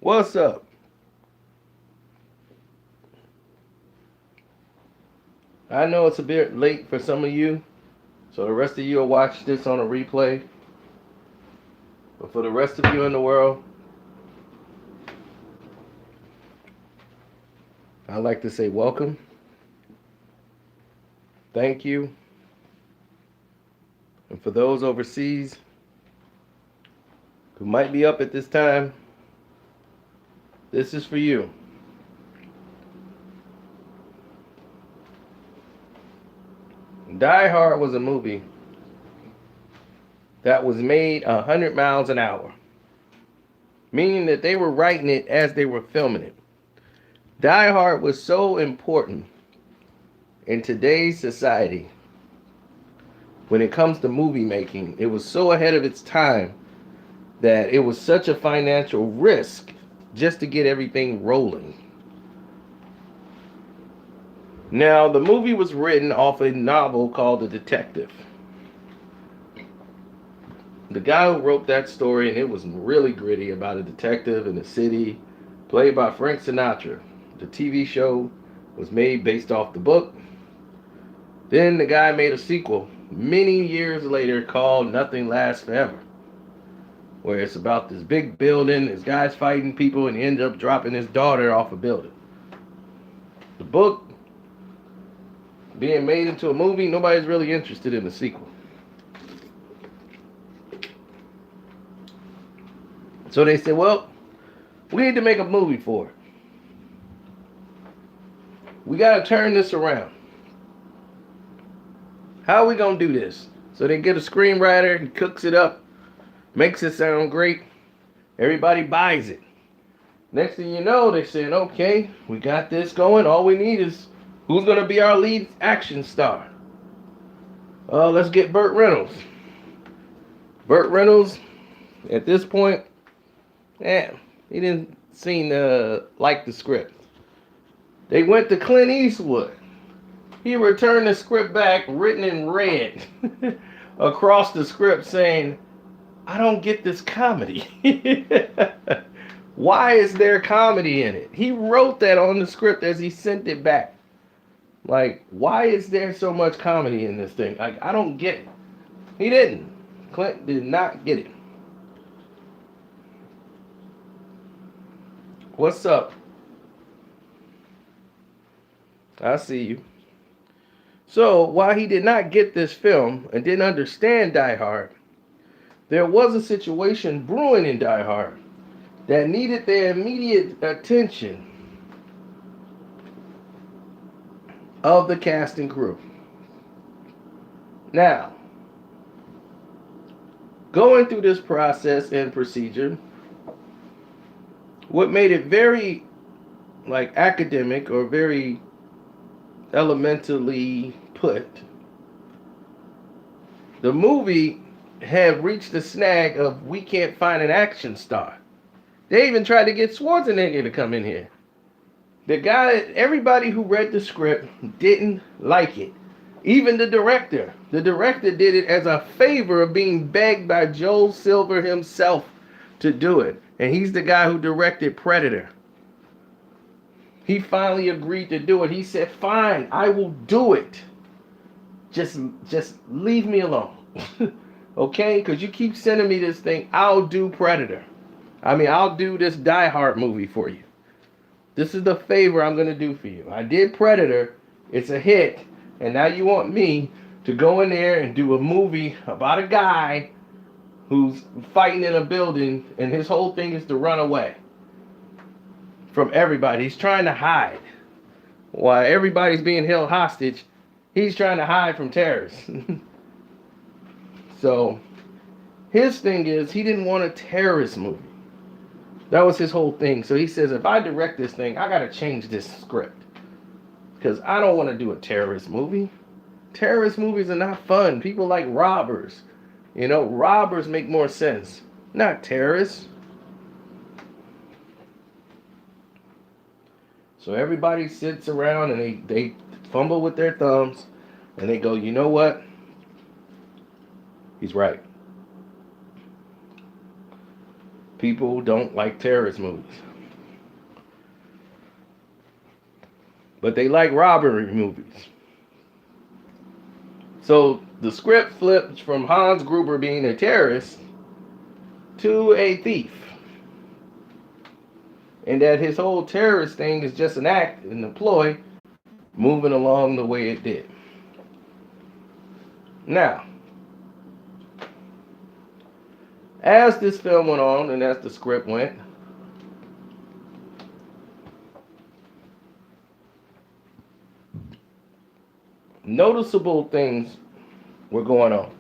What's up? I know it's a bit late for some of you, so the rest of you will watch this on a replay. But for the rest of you in the world, I'd like to say welcome, thank you, and for those overseas who might be up at this time, this is for you. Die Hard was a movie that was made 100 miles an hour, meaning that they were writing it as they were filming it. Die Hard was so important in today's society when it comes to movie making. It was so ahead of its time that it was such a financial risk just to get everything rolling. Now, the movie was written off a novel called The Detective. The guy who wrote that story, and it was really gritty, about a detective in the city, played by Frank Sinatra. The TV show was made based off the book. Then the guy made a sequel many years later called Nothing Lasts Forever, where it's about this big building, this guy's fighting people, and he ended up dropping his daughter off a building. The book being made into a movie, nobody's really interested in the sequel. So they said, well, we need to make a movie for it. We got to turn this around. How are we going to do this? So they get a screenwriter, he cooks it up, makes it sound great. Everybody buys it. Next thing you know, they said, okay, we got this going. All we need is who's going to be our lead action star? Let's get Burt Reynolds. Burt Reynolds, at this point, he didn't seem to like the script. They went to Clint Eastwood. He returned the script back written in red across the script saying, I don't get this comedy. Why is there comedy in it? He wrote that on the script as he sent it back. Like, why is there so much comedy in this thing? Like, I don't get it. He didn't. Clint did not get it. What's up? I see you. So, while he did not get this film and didn't understand Die Hard, there was a situation brewing in Die Hard that needed their immediate attention of the cast and crew. Now, going through this process and procedure, what made it very academic or very elementally put, the movie had reached the snag of we can't find an action star. They even tried to get Schwarzenegger to come in here. Everybody who read the script didn't like it. Even the director. The director did it as a favor of being begged by Joel Silver himself to do it. And he's the guy who directed Predator. He finally agreed to do it. He said, fine, I will do it. Just leave me alone. Okay? Because you keep sending me this thing. I'll do Predator. I'll do this Die Hard movie for you. This is the favor I'm going to do for you. I did Predator. It's a hit. And now you want me to go in there and do a movie about a guy who's fighting in a building and his whole thing is to run away from everybody. He's trying to hide. While everybody's being held hostage, he's trying to hide from terrorists. So, his thing is he didn't want a terrorist movie. That was his whole thing. So he says, if I direct this thing, I got to change this script. Because I don't want to do a terrorist movie. Terrorist movies are not fun. People like robbers. Robbers make more sense. Not terrorists. So everybody sits around and they fumble with their thumbs. And they go, you know what? He's right. People don't like terrorist movies. but they like robbery movies. So the script flips from Hans Gruber being a terrorist to a thief. And that his whole terrorist thing is just an act, an employ, moving along the way it did. Now, as this film went on and as the script went, noticeable things were going on.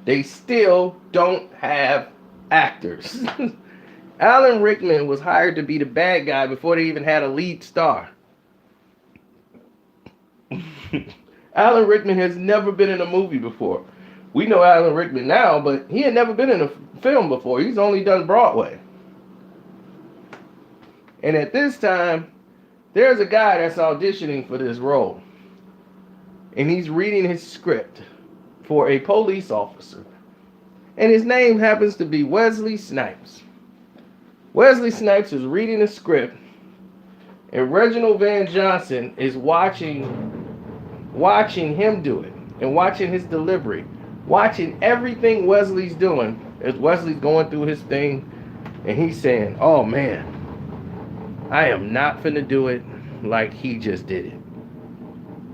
They still don't have actors. Alan Rickman was hired to be the bad guy before they even had a lead star. Alan Rickman has never been in a movie before. We know Alan Rickman now, but he had never been in a film before. He's only done Broadway. And at this time, there's a guy that's auditioning for this role. And he's reading his script for a police officer. And his name happens to be Wesley Snipes. Wesley Snipes is reading a script, and Reginald Van Johnson is watching him do it, and watching his delivery, watching everything Wesley's doing as Wesley's going through his thing, and he's saying, oh man, I am not finna do it like he just did it.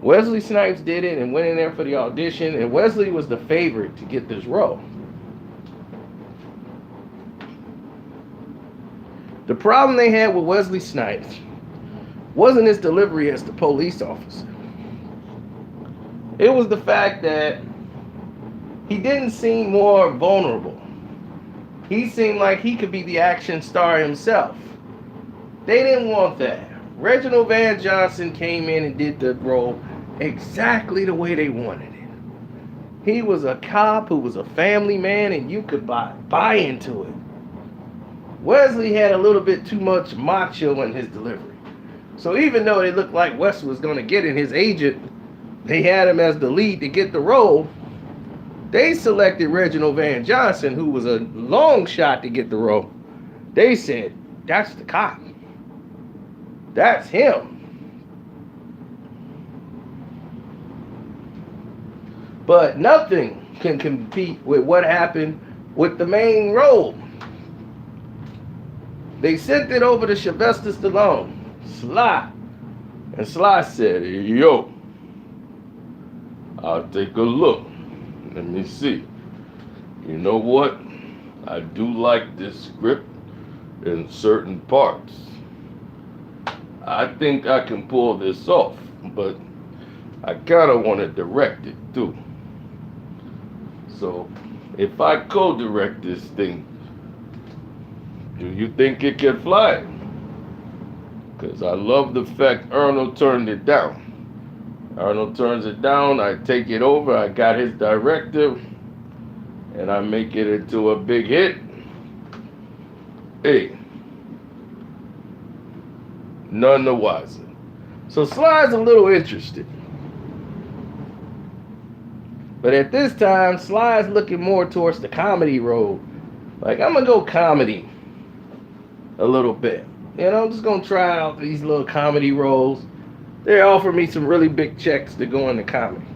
Wesley Snipes did it and went in there for the audition, and Wesley was the favorite to get this role. The problem they had with Wesley Snipes wasn't his delivery as the police officer. It was the fact that he didn't seem more vulnerable. He seemed like he could be the action star himself. They didn't want that. Reginald Van Johnson came in and did the role exactly the way they wanted it. He was a cop who was a family man, and you could buy into it. Wesley had a little bit too much macho in his delivery. So even though it looked like Wesley was going to get it, his agent, they had him as the lead to get the role, they selected Reginald Van Johnson, who was a long shot to get the role. They said, that's the cop. That's him. But nothing can compete with what happened with the main role. They sent it over to Sylvester Stallone, Sly. And Sly said, yo, I'll take a look. Let me see. You know what? I do like this script in certain parts. I think I can pull this off, but I kind of want to direct it too. So, if I co-direct this thing, do you think it can fly? Because I love the fact Arnold turned it down. Arnold turns it down, I take it over, I got his directive, and I make it into a big hit. Hey, none the wiser. So Sly's a little interested. But at this time, Sly's looking more towards the comedy road. Like, I'm going to go comedy a little bit. You know, I'm just going to try out these little comedy roles. They offered me some really big checks to go into comedy.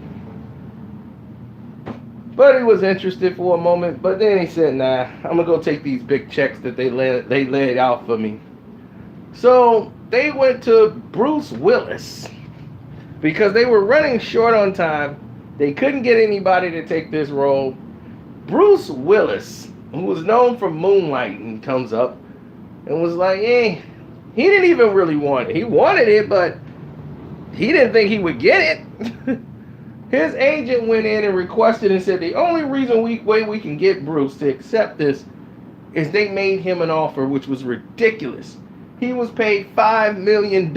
But he was interested for a moment, but then he said, nah, I'm going to go take these big checks that they laid out for me. So they went to Bruce Willis because they were running short on time. They couldn't get anybody to take this role. Bruce Willis, who was known for Moonlighting, comes up and was like, he didn't even really want it. He wanted it, but he didn't think he would get it. His agent went in and requested and said the only way we can get Bruce to accept this is they made him an offer which was ridiculous. He was paid $5 million.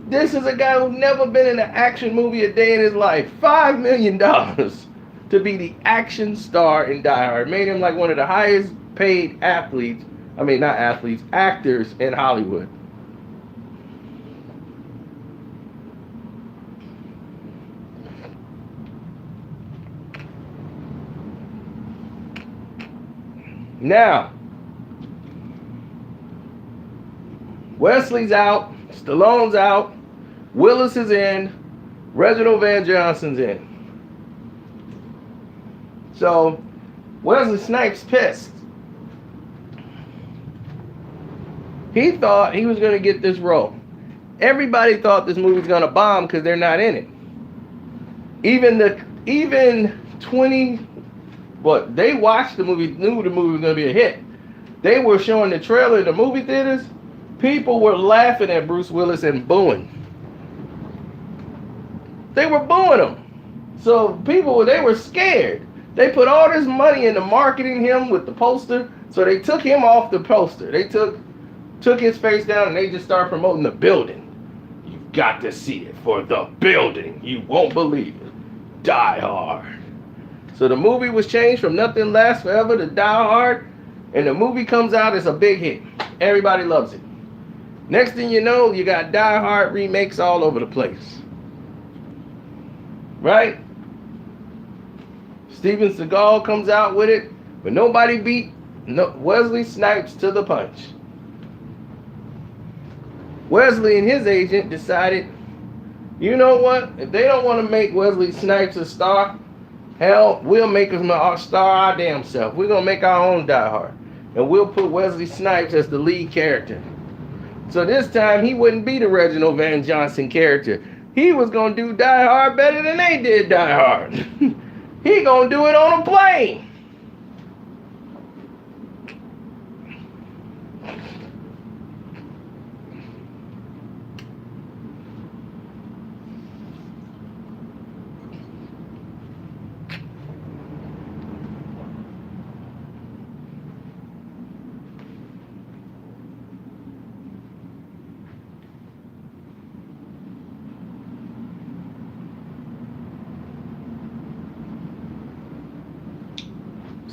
This is a guy who's never been in an action movie a day in his life. $5 million to be the action star in Die Hard. Made him like one of the highest paid actors in Hollywood. Now, Wesley's out Stallone's out. Willis is in. Reginald Van Johnson's in. So Wesley Snipes pissed. He thought he was going to get this role. Everybody thought this movie was going to bomb because they're not in it. They watched the movie, knew the movie was going to be a hit. They were showing the trailer in the movie theaters. People were laughing at Bruce Willis and booing. They were booing him. So they were scared. They put all this money into marketing him with the poster. So they took him off the poster. They took his face down and they just started promoting the building. You've got to see it for the building. You won't believe it. Die Hard. So the movie was changed from Nothing Lasts Forever to Die Hard. And the movie comes out, it's a big hit. Everybody loves it. Next thing you know, you got Die Hard remakes all over the place. Right? Steven Seagal comes out with it, but nobody beat Wesley Snipes to the punch. Wesley and his agent decided, you know what? If they don't want to make Wesley Snipes a star, hell, we'll make him a star our damn self. We're going to make our own Die Hard. And we'll put Wesley Snipes as the lead character. So this time, he wouldn't be the Reginald Van Johnson character. He was going to do Die Hard better than they did Die Hard. He going to do it on a plane.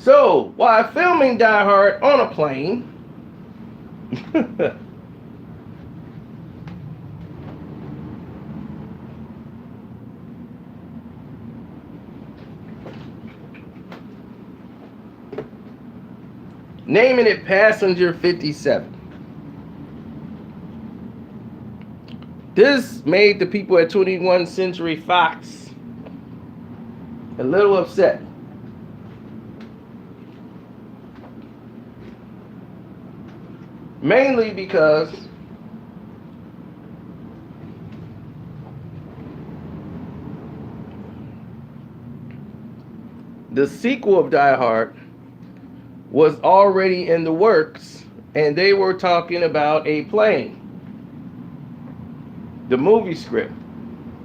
So, while filming Die Hard on a plane, naming it Passenger 57. This made the people at 21st Century Fox a little upset. Mainly because the sequel of Die Hard was already in the works, and they were talking about a plane. The movie script.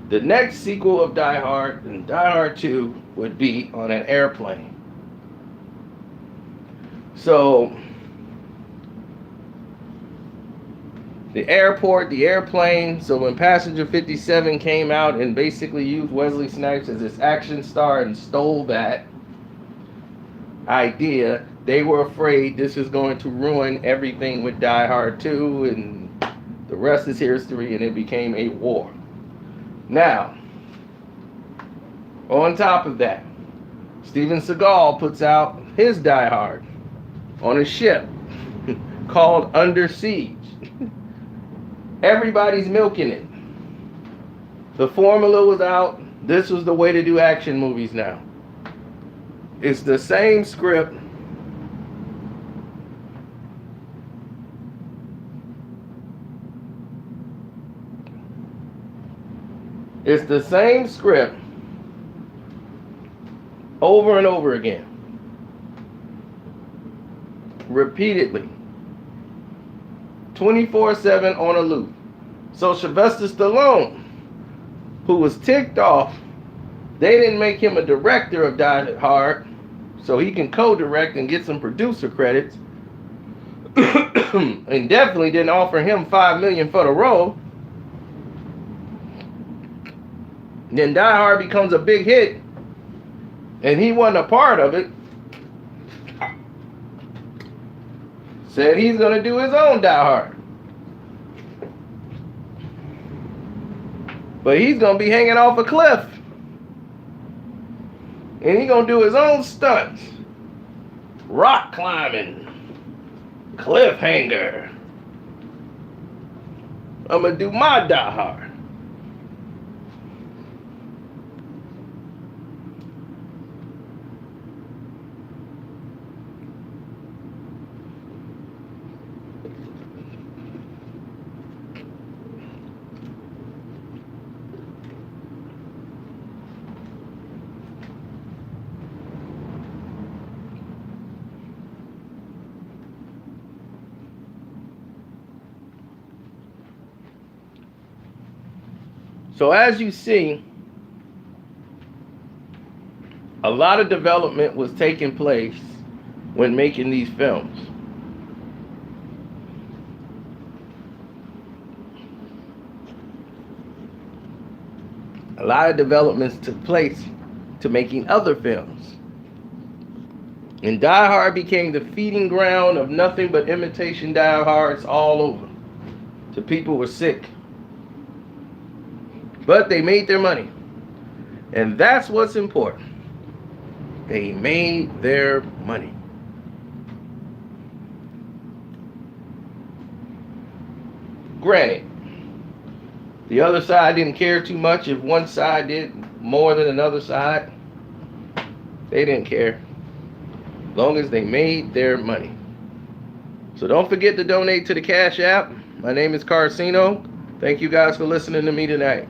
The next sequel of Die Hard and Die Hard 2 would be on an airplane. So the airport, the airplane. So when Passenger 57 came out and basically used Wesley Snipes as its action star and stole that idea, they were afraid this is going to ruin everything with Die Hard 2, and the rest is history, and it became a war. Now, on top of that, Steven Seagal puts out his Die Hard on a ship called Under Siege. Everybody's milking it. The formula was out. This was the way to do action movies now. It's the same script. It's the same script over and over again. Repeatedly. 24/7 on a loop. So Sylvester Stallone, who was ticked off, they didn't make him a director of Die Hard so he can co-direct and get some producer credits. And definitely didn't offer him $5 million for the role. Then Die Hard becomes a big hit, and he wasn't a part of it. Said he's going to do his own Die Hard. But he's going to be hanging off a cliff. And he's going to do his own stunts. Rock climbing. Cliffhanger. I'm going to do my Die Hard. So as you see, a lot of development was taking place when making these films. A lot of developments took place to making other films. And Die Hard became the feeding ground of nothing but imitation Die Hards all over. The people were sick. But they made their money. And that's what's important. They made their money. Granted, the other side didn't care too much if one side did more than another side. They didn't care. As long as they made their money. So don't forget to donate to the Cash App. My name is Carcino. Thank you guys for listening to me tonight.